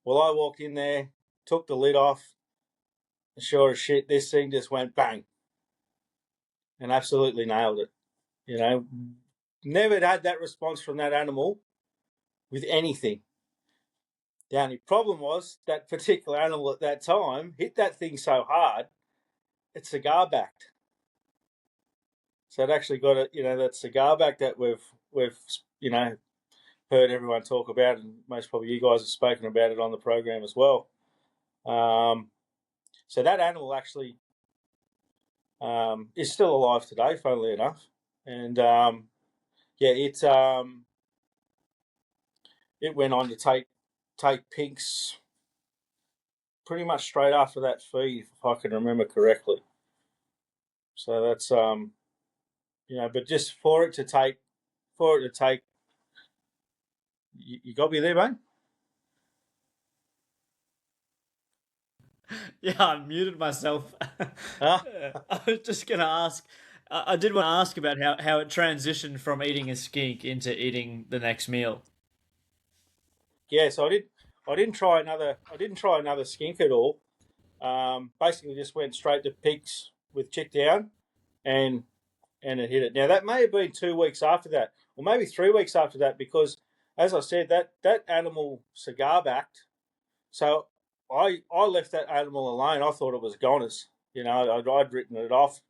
C: Well, I walked in there, took the lid off, and sure as shit, this thing just went bang and absolutely nailed it. Never had that response from that animal with anything. The only problem was that particular animal at that time hit that thing so hard, it's cigar backed. So it actually got that cigar back that we've heard everyone talk about, and most probably you guys have spoken about it on the program as well. So that animal actually is still alive today, funnily enough, and it went on to take pinks pretty much straight after that feed, if I can remember correctly. So that's but just for it to take, you got me there, mate.
A: Yeah, I muted myself.
C: Huh?
A: I was just going to ask. I did want to ask about how it transitioned from eating a skink into eating the next meal.
C: Yeah, so I didn't try another skink at all. basically just went straight to pigs with chick down, and it hit it. Now that may have been 2 weeks after that, or maybe 3 weeks after that, because as I said, that animal cigar backed. So I left that animal alone. I thought it was goners. I'd written it off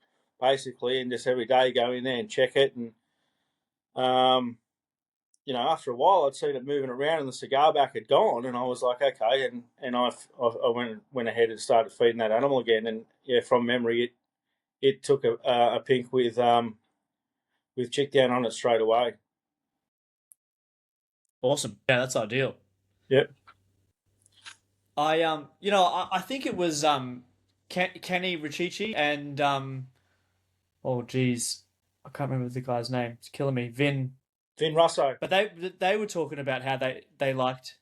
C: basically, and just every day go in there and check it. And after a while, I'd seen it moving around, and the cigar back had gone, and I was like, okay, and I went ahead and started feeding that animal again, and yeah, from memory, it took a pink with chick down on it straight away.
A: Awesome. Yeah, that's ideal.
C: Yep.
A: I think it was Kenny Richichi and oh geez, I can't remember the guy's name. It's killing me. Vin
C: Russo.
A: But they were talking about how they liked.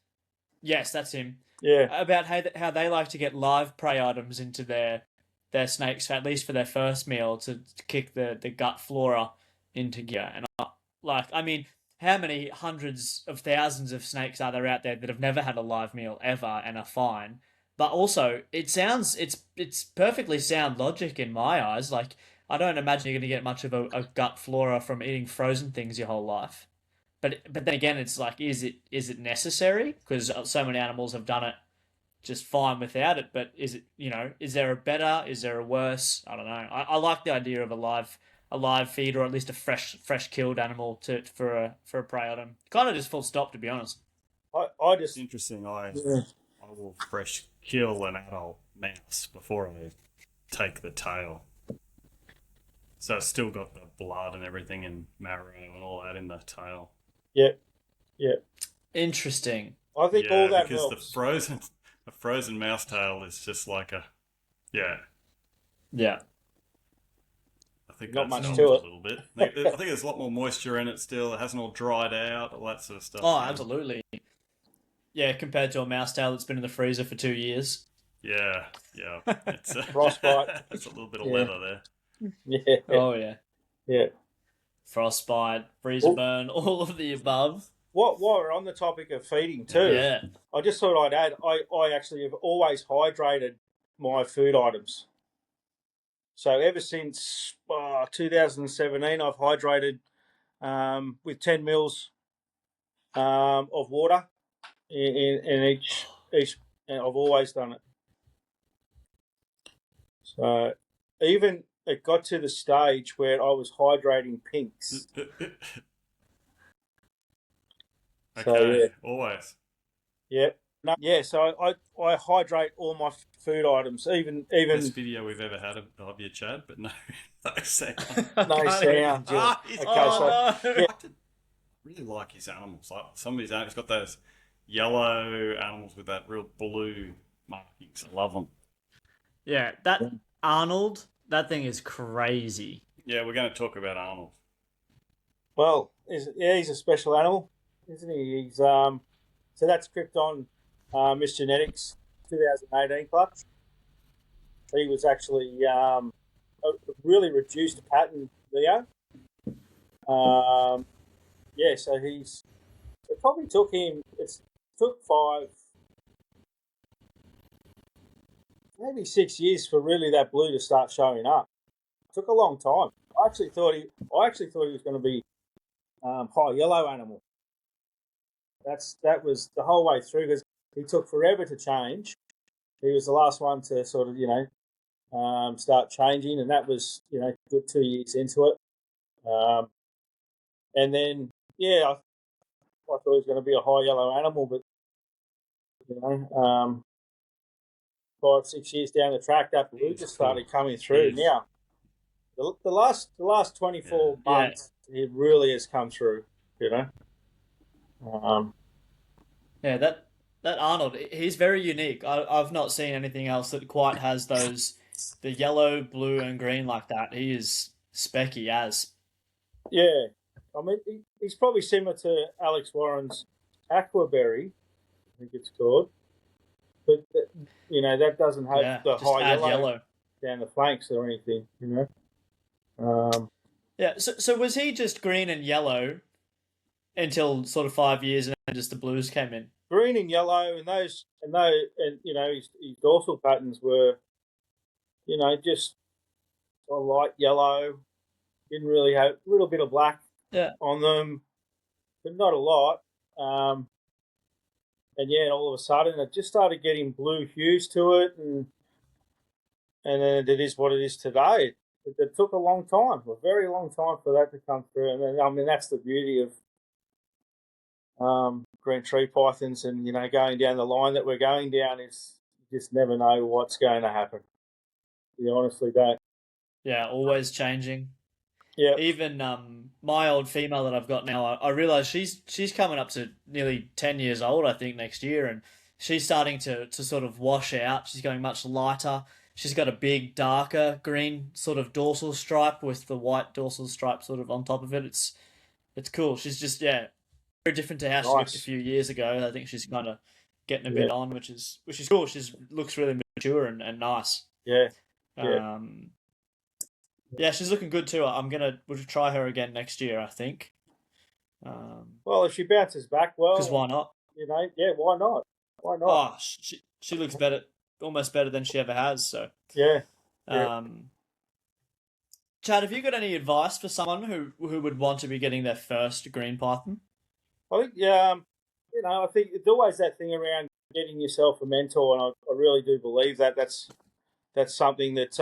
A: Yes, that's him.
C: Yeah.
A: About how they like to get live prey items into their snakes, at least for their first meal, to kick the gut flora into gear. And I mean, how many hundreds of thousands of snakes are there out there that have never had a live meal ever and are fine? But also, it's perfectly sound logic in my eyes. Like, I don't imagine you're going to get much of a gut flora from eating frozen things your whole life. But then again, it's like, is it necessary? Because so many animals have done it just fine without it. But is it, is there a better? Is there a worse? I don't know. I like the idea of a live feed, or at least a fresh killed animal for a prey item. Kind of just full stop, to be honest.
C: I just
B: It's interesting. I will fresh kill an adult mouse before I take the tail. So it's still got the blood and everything and marrow and all that in the tail.
C: Yeah.
A: Interesting.
C: I think all that
B: because
C: helps.
B: the frozen mouse tail is just like
A: Yeah.
B: I think
C: Not
B: that's
C: much
B: helped
C: to
B: a
C: it.
B: little bit. I think there's a lot more moisture in it still. It hasn't all dried out, all that sort of stuff.
A: Oh, absolutely. Yeah, compared to a mouse tail that's been in the freezer for 2 years.
B: Yeah. It's
C: Frostbite.
B: It's a little bit of
C: Yeah.
B: leather there.
C: Yeah.
A: Oh yeah.
C: Yeah.
A: Frostbite, freezer burn, all of the above.
C: While we're on the topic of feeding too,
A: Yeah.
C: I just thought I'd add, I actually have always hydrated my food items. So ever since 2017, I've hydrated with 10 mils of water in each. And I've always done it. So even it got to the stage where I was hydrating pinks.
B: Okay, always.
C: Yep. No, yeah, so I hydrate all my food items, even
B: Best video we've ever had of you, Chad, but no sound.
C: no sound.
A: No.
B: I really like his animals. Like some of his animals got those yellow animals with that real blue markings. I love them.
A: Yeah, that Arnold, that thing is crazy.
B: Yeah, we're going to talk about Arnold.
C: Well, he's a special animal, isn't he? He's so that's Krypton Miss Genetics 2018 clutch. He was actually a really reduced pattern Leo. So it probably took him. It took 6 years for really that blue to start showing up. It took a long time. I actually thought he was going to be high yellow animal. That was the whole way through, because he took forever to change. He was the last one to sort of start changing, and that was good 2 years into it. And then I thought he was going to be a high yellow animal, but 5-6 years down the track, that blue just started coming through. Now, the last 24 months, it really has come through.
A: Yeah, that Arnold, he's very unique. I've not seen anything else that quite has the yellow, blue, and green like that. He is specky as.
C: Yeah, I mean he's probably similar to Alex Warren's Aquaberry, I think it's called, but that doesn't have the high yellow down the flanks or anything.
A: Yeah. So was he just green and yellow until sort of 5 years, and then just the blues came in?
C: green and yellow, and his dorsal patterns were, just a light yellow. Didn't really have a little bit of black on them, but not a lot. And all of a sudden it just started getting blue hues to it, and then it is what it is today. It took a long time, a very long time for that to come through. And then, I mean, that's the beauty of green tree pythons, and going down the line that we're going down is you just never know what's going to happen. You honestly don't.
A: Yeah, always changing.
C: Yeah.
A: Even my old female that I've got now, I realise she's coming up to nearly 10 years old, I think, next year, and she's starting to sort of wash out. She's going much lighter. She's got a big, darker green sort of dorsal stripe with the white dorsal stripe sort of on top of it. It's cool. She's just very different to how she looked a few years ago. I think she's kind of getting a bit on, which is cool. She looks really mature and nice.
C: Yeah.
A: Yeah, she's looking good too. We'll try her again next year, I think.
C: Well, if she bounces back well,
A: because why not?
C: Why not? Why not?
A: Oh, she looks better, almost better than she ever has. So
C: yeah.
A: Chad, have you got any advice for someone who would want to be getting their first green python?
C: I think I think it's always that thing around getting yourself a mentor, and I really do believe that that's something that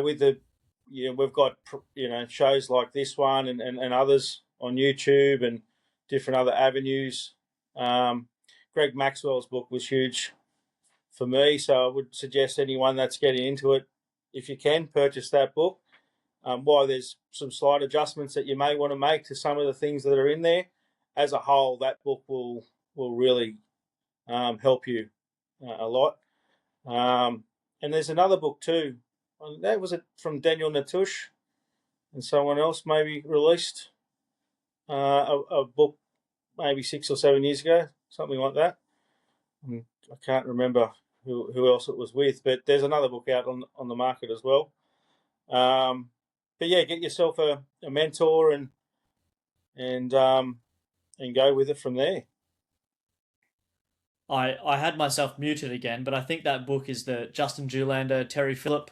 C: with the we've got shows like this one and others on YouTube and different other avenues. Greg Maxwell's book was huge for me, so I would suggest anyone that's getting into it, if you can, purchase that book. While there's some slight adjustments that you may want to make to some of the things that are in there, as a whole, that book will really help you a lot. And there's another book too. That was it from Daniel Natusch and someone else maybe released a book maybe 6 or 7 years ago, something like that. I can't remember who else it was with, but there's another book out on the market as well. But yeah, get yourself a mentor and go with it from there.
A: I had myself muted again, but I think that book is the Justin Julander, Terry Phillip,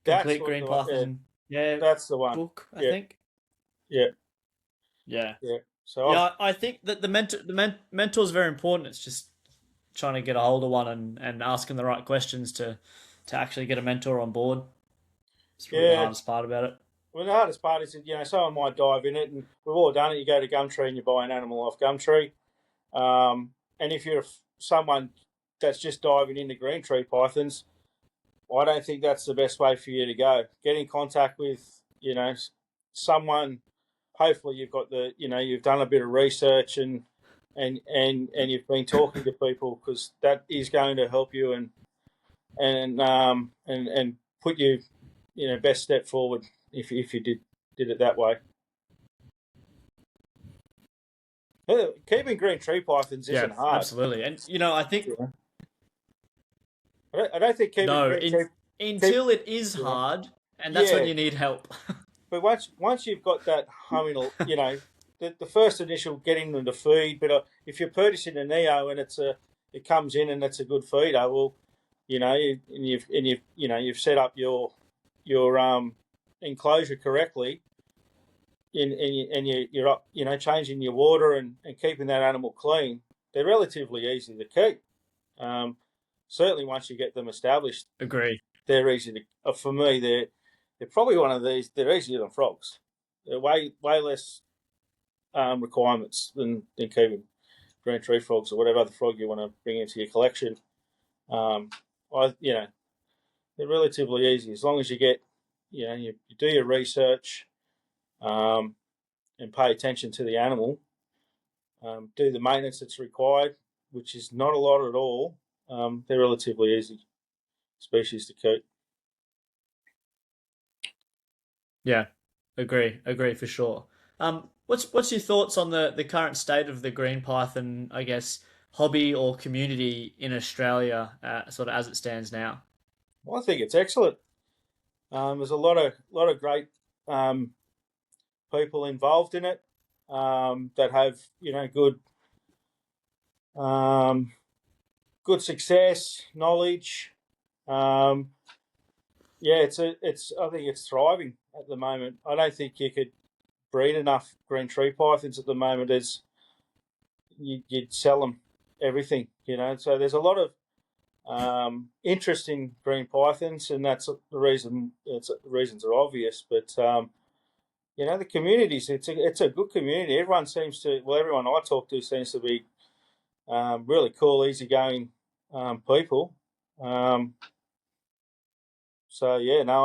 A: Complete Green Python. Yeah,
C: that's the one.
A: Book, I think.
C: Yeah.
A: Yeah.
C: Yeah. So
A: I think that the mentor is very important. It's just trying to get a hold of one and asking the right questions to actually get a mentor on board. It's really the hardest part about it.
C: Well, the hardest part is that, someone might dive in it, and we've all done it. You go to Gumtree and you buy an animal off Gumtree. And if you're someone that's just diving into green tree pythons, I don't think that's the best way for you to go. Get in contact with, someone. Hopefully you've got you've done a bit of research and you've been talking to people, because that is going to help you and put you, best step forward if you did it that way. Keeping green tree pythons isn't hard.
A: Absolutely, and I think
C: I don't think keeping
A: until it is hard, and that's when you need help.
C: But once you've got that humming, the first initial getting them to feed. But if you're purchasing a Neo and it comes in and it's a good feeder, well, you've set up your enclosure correctly, and you're up, changing your water and keeping that animal clean. They're relatively easy to keep. Certainly once you get them established,
A: agree.
C: They're easy to. For me, they're probably one of these. They're easier than frogs. They're way less requirements than keeping green tree frogs or whatever other frog you want to bring into your collection. They're relatively easy as long as you get, you do your research, and pay attention to the animal, do the maintenance that's required, which is not a lot at all. They're relatively easy species to keep.
A: Yeah, agree for sure. What's your thoughts on the current state of the green python, I guess, hobby or community in Australia, sort of as it stands now?
C: Well, I think it's excellent. There's a lot of great people involved in it, that have good good success, knowledge. It's I think it's thriving at the moment. I don't think you could breed enough green tree pythons at the moment as you'd sell them everything, So there's a lot of interest in green pythons, and that's the reason. The reasons are obvious, but the communities. It's a good community. Everyone I talk to seems to be really cool, easygoing people. I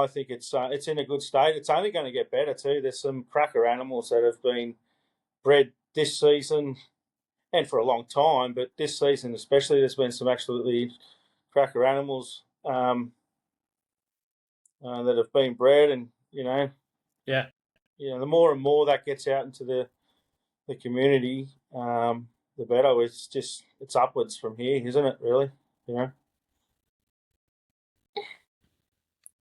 C: think it's in a good state. It's only going to get better too. There's some cracker animals that have been bred this season and for a long time, but this season especially, there's been some absolutely cracker animals that have been bred, and the more and more that gets out into the community, the better. It's upwards from here, isn't it? Really,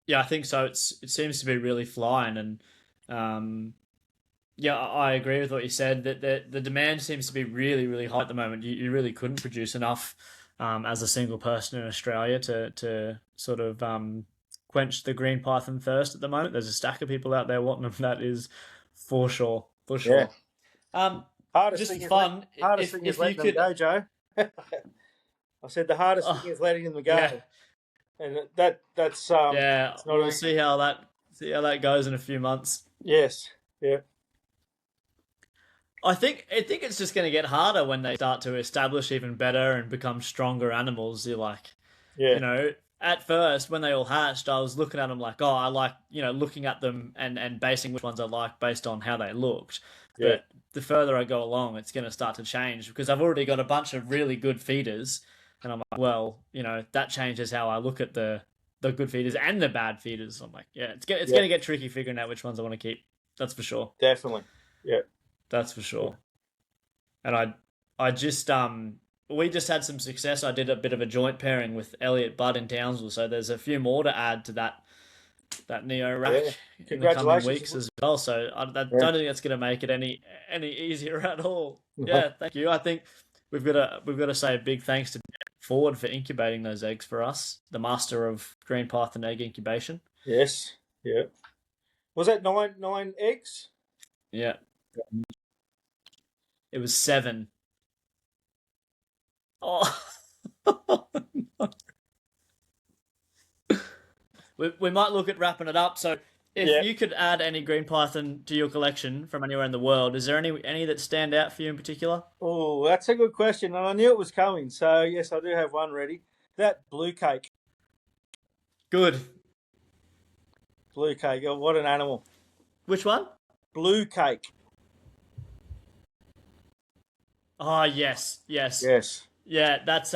A: Yeah, I think so. It seems to be really flying, and I agree with what you said. That the demand seems to be really, really high at the moment. You really couldn't produce enough as a single person in Australia to sort of quench the green python thirst at the moment. There's a stack of people out there wanting them. That is for sure, for sure.
C: Yeah.
A: Just for fun,
C: hardest thing is letting them go, Joe. I said the hardest thing is letting them go.
A: Yeah.
C: And that's
A: we'll see how that goes in a few months.
C: Yes. Yeah.
A: I think it's just going to get harder when they start to establish even better and become stronger animals. You're like, at first when they all hatched, I was looking at them like, oh, I like, looking at them and basing which ones I like based on how they looked.
C: Yeah.
A: But the further I go along, it's going to start to change because I've already got a bunch of really good feeders. And I'm like, well, that changes how I look at the good feeders and the bad feeders. I'm like, it's going to get tricky figuring out which ones I want to keep. That's for sure.
C: Definitely. Yeah.
A: That's for sure. And I just we just had some success. I did a bit of a joint pairing with Elliot Budd in Townsville, so there's a few more to add to that Neo rack in the coming weeks as well. So I don't think that's going to make it any easier at all. Yeah, thank you. I think we've got to say a big thanks to Ford for incubating those eggs for us, the master of green python egg incubation.
C: Yes. Yeah. Was that nine eggs?
A: Yeah. It was 7. Oh. We might look at wrapping it up. So if you could add any green python to your collection from anywhere in the world, is there any that stand out for you in particular?
C: Oh, that's a good question, and I knew it was coming. So yes, I do have one ready. That blue cake.
A: Good.
C: Blue cake. Oh, what an animal.
A: Which one?
C: Blue cake.
A: Oh, yes.
C: Yes.
A: Yeah, that's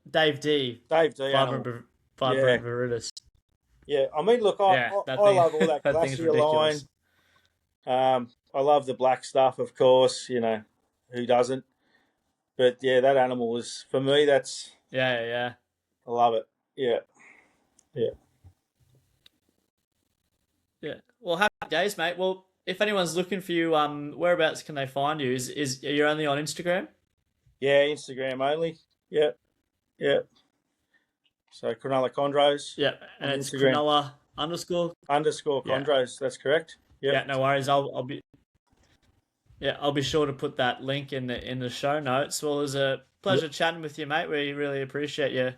A: Dave D.
C: Vibrant
A: Viridis.
C: Yeah, I mean, look, I love all that glacier line. I love the black stuff, of course. Who doesn't? But yeah, that animal was, for me. That's
A: I
C: love it. Yeah.
A: Well, happy days, mate. Well, if anyone's looking for you, whereabouts can they find you? Is you're only on Instagram?
C: Yeah, Instagram only. Yeah. So Cronulla Chondros.
A: Yeah, and it's Cronulla _
C: Chondros. That's correct. Yep.
A: Yeah, no worries. I'll be sure to put that link in the show notes. Well, it was a pleasure chatting with you, mate. We really appreciate you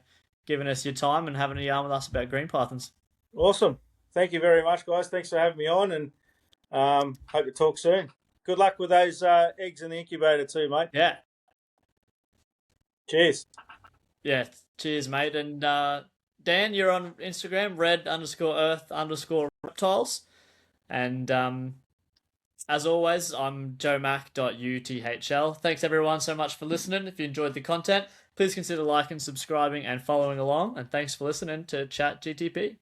A: giving us your time and having a yarn with us about green pythons.
C: Awesome. Thank you very much, guys. Thanks for having me on, and hope to talk soon. Good luck with those eggs in the incubator too, mate.
A: Yeah.
C: Cheers.
A: Yeah, cheers, mate. And Dan, you're on Instagram, red_earth_reptiles. And as always, I'm joemac.uthl. Thanks everyone so much for listening. If you enjoyed the content, please consider liking, subscribing, and following along. And thanks for listening to Chat GTP.